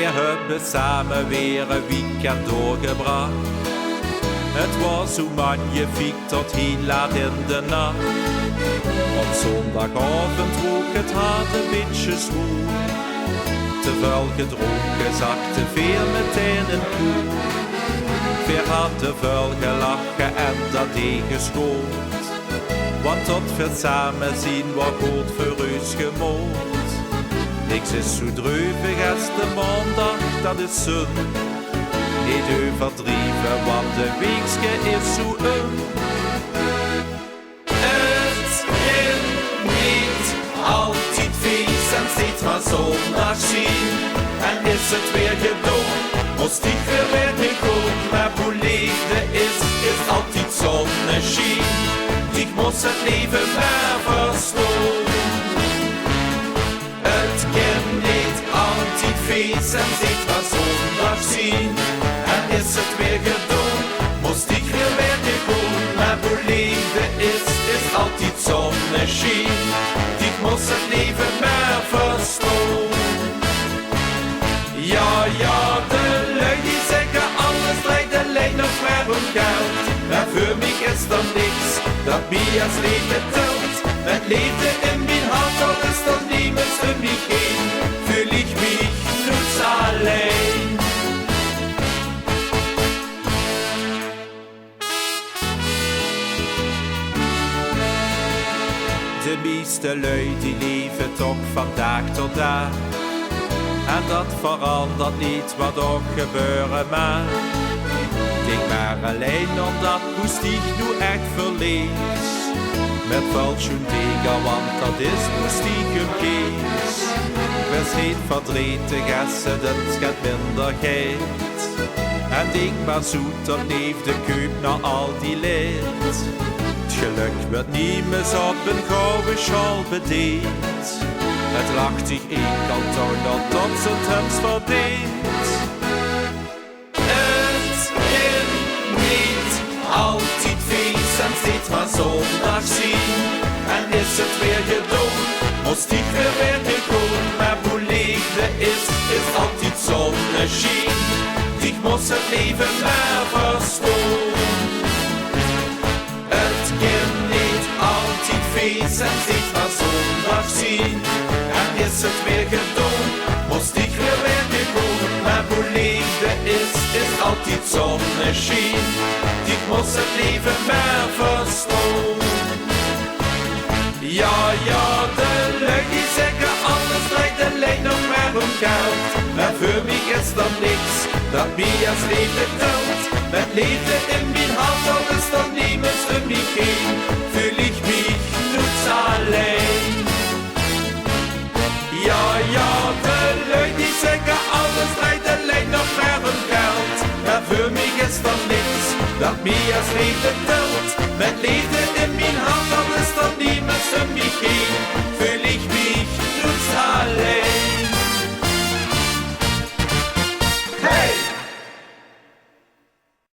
We hebben samen weer een weekend doorgebracht. Het was zo magnifiek tot heel laat in de nacht. Op zondagavond rook het hart een beetje zwoel. Te veel gedronken, zag te veel meteen in koel. We hadden veel gelachen en dat deed geschoot. Want tot we samen zien wat goed voor ons gemoed. Niks is zo dreuvig als de maandag, dat is zon. Niet overdrieven, want de weekske is zo een. Het is niet altijd feest en steeds maar zondag zien. En is het weer gedaan, moest ik weer niet komen. Maar hoe leefde is altijd zonneschien. Ik moest het leven maar verstaan. Het kan niet altijd feest en steeds maar zondag zien. En is het weer gedaan, moest ik weer niet komen. Maar hoe leefde is altijd zonneschien. Ik moest het leven maar verstaan. Ja, de lui die zeggen alles draait alleen nog maar om geld. Maar voor mij is er niks dat mij als leven telt. Met liefde in mijn hart, al is er niemand voor mij heen. Fühl ich mich niets alleen. De meeste lui die leven toch van dag tot dag. En dat verandert niet wat ook gebeuren mag. Ik maar alleen omdat moest ik nu echt verlees. Met falschen wegen, want dat is moest ik een kees. Wees niet verdrietig als het een schat minder geeft. En ik maar zoet dat leefde kuip na al die leed. Het geluk werd niet meer op een gouden schal bedeeld. Het lacht zich enkel toon tot het hem verdient. Het is niet altijd feest en steeds maar zondag zien. En is het weer gedaan, moest ik weer niet komen. Maar hoe leefde is altijd zonneschien. Ik moest het leven maar verstaan. Het kan niet altijd feest en steeds maar zondag zien. En is het weer gedaan, moest ik weer niet komen. Maar hoe leefde is altijd zonneschien. Ik moest het leven maar verstaan. Ja, de lui die zeggen alles draait alleen nog maar om geld. Maar voor mij is er niks dat mij als leven telt. Met liefde in mijn hart, al is er niemand voor mij heen. Fühl ich mich niets alleen. Ja, de lui die zeggen alles draait alleen nog maar om geld. Maar voor mij is er niks dat mij als leven telt. Met liefde